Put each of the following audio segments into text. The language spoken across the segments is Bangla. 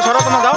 সরো তোমার যাও।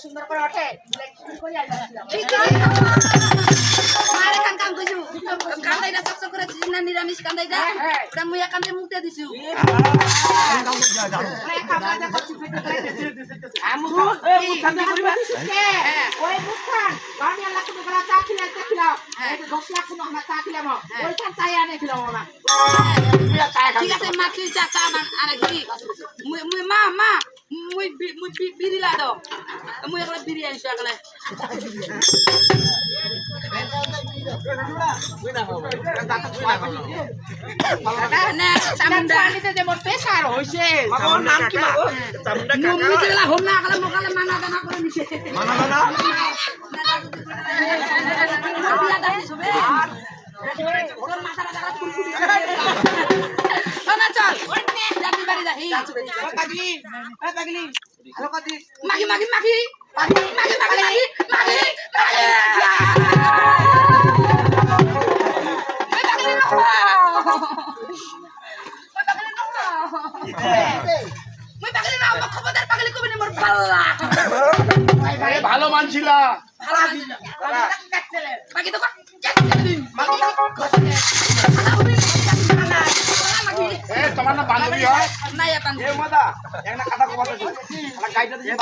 সুন্দর করে ওঠে কান্দাইটা চকচক করে না নিরামিষ কান্দাইটা ওটা মুইয়া কান্দে মুতে দিছু ঠিক আছে মা তুই চা চা আনে কি মুই মা মা মুই বিড়ি লাদো মুই একলা বিড়ি আনছি একলা না চামুন্ডা আনিতে যে মোর প্রেসার হইছে আমার নাম কি মা মুই যেলা হোম না একলা মোকালে মানা দানা করে নিছে মানা দানা বিয়া দানি সবে ওর মাথাটা দাঁড়া ফুলফুলি না চল যাবি বাড়ি যাই পাগলি এ পাগলি রকতি মাগি মাগি মাগি মাগি মাগি মাগি মাগি ভালো মানছিলা তোমার না বান্ধবী হয় মজা একটা কথা কথা গাইটা দিয়ে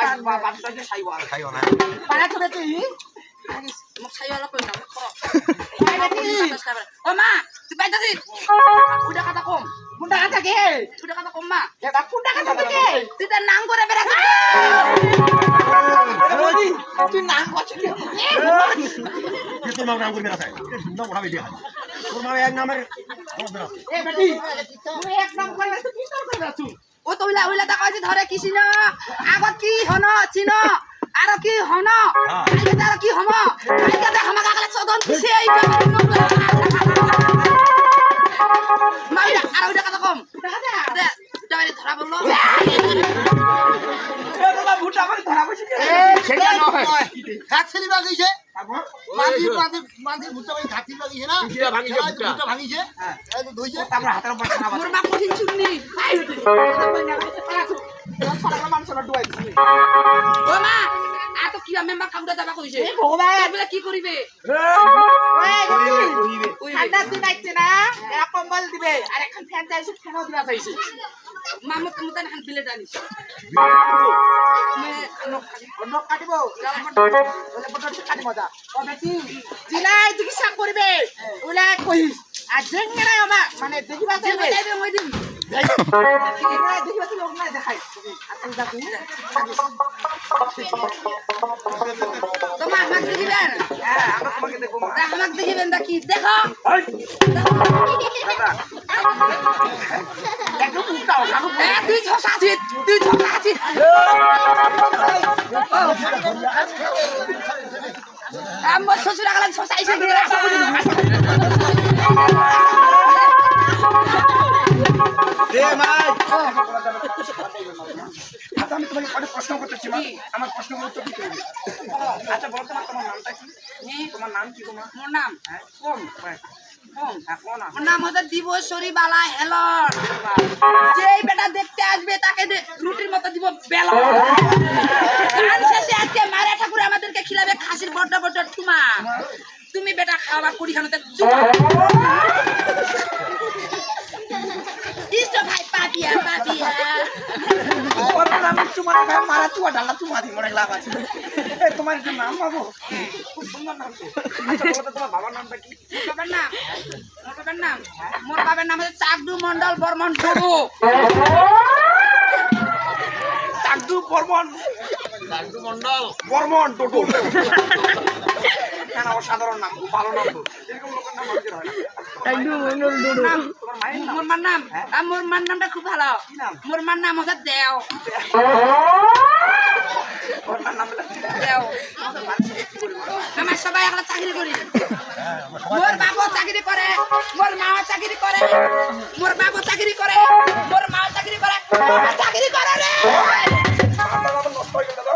বাচ্চা খাইবো আর খাইও না পাড়া করে তুই মোক খাই অলপ কই না ও মা তুই বাইতাছিস উডা কথা কম কোনটা কথা কে উডা কথা কম মা এটা কোনটা কথা কে তুই তার নাম করে বেড়াছিস তুই নাম করছিস তোর নাম নাম করবে না তাই নাম ওঠাবে দিয়ে তোর মা এক নামের এ বেটি তুই এক নাম করে তুই কি করবে না তুই ও তো উইলা উইলা দেখা আছে ধরে কিছি না আগত কি হন চিন আর কি হন আইকে আর কি হম আইকে দেখ আমাকে আগলে সদন কিছে এই মাইরা আর ওইটা কথা কম দে ডাইরে ধরা বললো এ বাবা ভুটা আমার ধরা বসে সেটা নয় হাত ছেলি বাগিছে মাঝি ভুট্টা ভাই ঘাটি লাগিছে না কিরা ভাঙিছে ভুট্টা? ভুট্টা ভাঙিছে হ্যাঁ। এই তো ধইছে আমরা হাতের উপর খানা মোর মা কঠিন চুন্নি আই মানুষের ডুয়াই দিছি ও মা আ তো কি মেম্বার কাউডা দাবা কইছে এ ভগবান বলে কি করিবে ঠান্ডা দিন আইছে না এক কম্বল দিবে আর এখন ফ্যান চাইছে ফ্যানও দিবা চাইছে মামা তুমি তান হান বিলে জানিস মে অন্য কাটিব বলে বড় কাটিব যা ও বেটি জিলাই চিকিৎসা করবে ওলা কইস আর জেঙ্গে না আমা মানে দেখিবা চাইবে যাইবে মই দিন দেখিবা লোক না দেখাই আচ্ছা যা তুই তোমা আমাক দিবেন হ্যাঁ আমাকে দেখো মা আমাক দিবেন দা কি দেখো একটু উল্টাও কাকু তুই ছসাছি আমার শ্বশুর আগলা ছসাইছে দিলে রাস্তা করি এ মাই আচ্ছা আমি তোমাকে কটা প্রশ্ন করতেছি মা আমার প্রশ্নের উত্তর দিতে হবে আচ্ছা বলো তোমার নামটা কি তোমার নাম কি তোমার মোর নাম কোন কোন কোন মোর নাম হচ্ছে দিবশ্বরী বালা হেলর যেই বেটা দেখতে আসবে তাকে রুটির মতো দিব বেলা গান শেষে আজকে মারা ঠাকুর আমাদেরকে খিলাবে খাসির বড় বড় টুমা তুমি বেটা খাওয়া কুড়ি খানাতে ইস্টো ভাই পাপিয়া ওর নাম তোমার ভাই মারা চুয়া ডালা তোমার দি মনে লাভ আছে এ তোমার কি নাম বাবু খুব সুন্দর নাম তো আচ্ছা বলো তো তোমার বাবার নামটা কি মোর বাবার নাম হচ্ছে চাকদু মন্ডল বর্মন টুডু চাকদু বর্মন বর্মন টোটো কেন অসাধারণ নাম খুব ভালো নাম তো এরকম লোকের নাম অনেকের হয় না তোমার মায়ের নাম মোর মার নামটা খুব ভালো কি নাম মোর মার নাম হচ্ছে দেও ওর নাম হলো দেও আমাদের মানুষ কি বলবো আমার সবাই এখন চাকরি করি মোর বাবা চাকরি করে মোর মা চাকরি করে মোর বাবা চাকরি করে মোর মা চাকরি করে চাকরি করে রে আমরা নষ্ট হয়ে গেল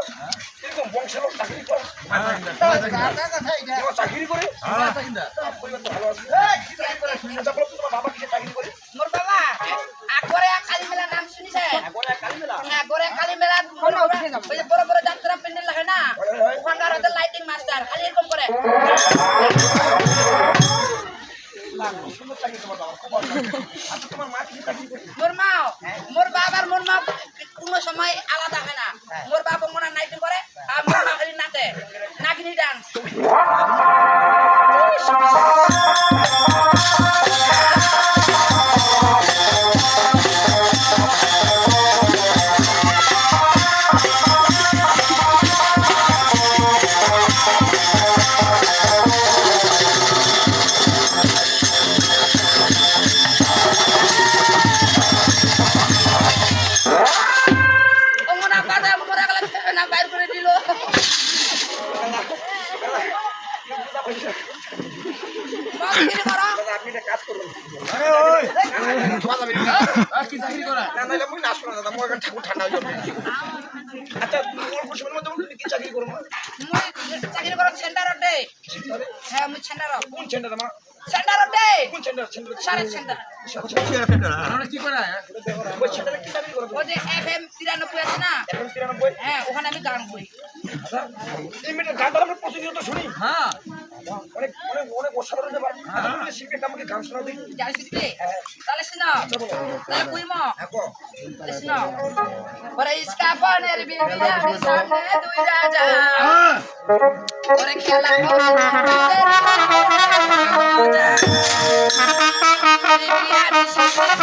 এরকম বংশের লোক চাকরি করে চাকরি করে পরিবার তো ভালো আছে আচ্ছা বলো তো তোমার বাবা কিসে চাকরি করে মোর বাবা আগরে কালী মেলা নাম শুনিছে বলে কালী মেলা আগরে কালী মেলা ওই যে বড় বড় যাত্রা প্যান্ডেল লাগে না ওখানকার হচ্ছে লাইটিং মাস্টার খালি এরকম করে সুন্দর চাকরি তোমার বাবা খুব ভালো। আচ্ছা তোমার মা কিসে চাকরি করে মোর বাবা আর মোর মা কোনো সময় আলাদা হয় না মোর বাবা মনে নাইটিং করে আর মোর মা খালি নাচে নাগিনী ডান্স ওমনা বাদা মোরা গেলে ফেলে না বাইর করে দিল মাগিনি করো আপনি একটা কাজ করুন আরে ওই কি চাকরি করা না নাইলে মুই নাচ না দাদা মোর ঠাকুর ঠান্ডা হয়ে যাবে আচ্ছা অল্প সময়ের মধ্যে বলুন কি চাকরি করবো মুই চাকরি করো সেন্টার ওটে হ্যাঁ মুই সেন্টার কোন সেন্টার মা সেন্টার ওটে কোন সেন্টার সেন্টার সারে সেন্টার কি করে ওই সেন্টারে কি চাকরি করবো ওই যে FM 93 আছে না এখন 93 হ্যাঁ ওখানে আমি গান করি এই মিনিট গানটা আমরা প্রতিনিয়ত শুনি হ্যাঁ অনেক অনেক অনেক অসাধারণ ব্যাপার আপনি শিল্পীর আমাকে গান শোনাও দিন জানিস কি তাহলে শুনো তাহলে কইমো তাহলে শুনো ওরে ইসকা পানের বিবিয়া আমি সামনে দুই রাজা ওরে খেলা বিবিয়া আমি সামনে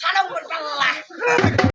সালাম করতে আল্লাহ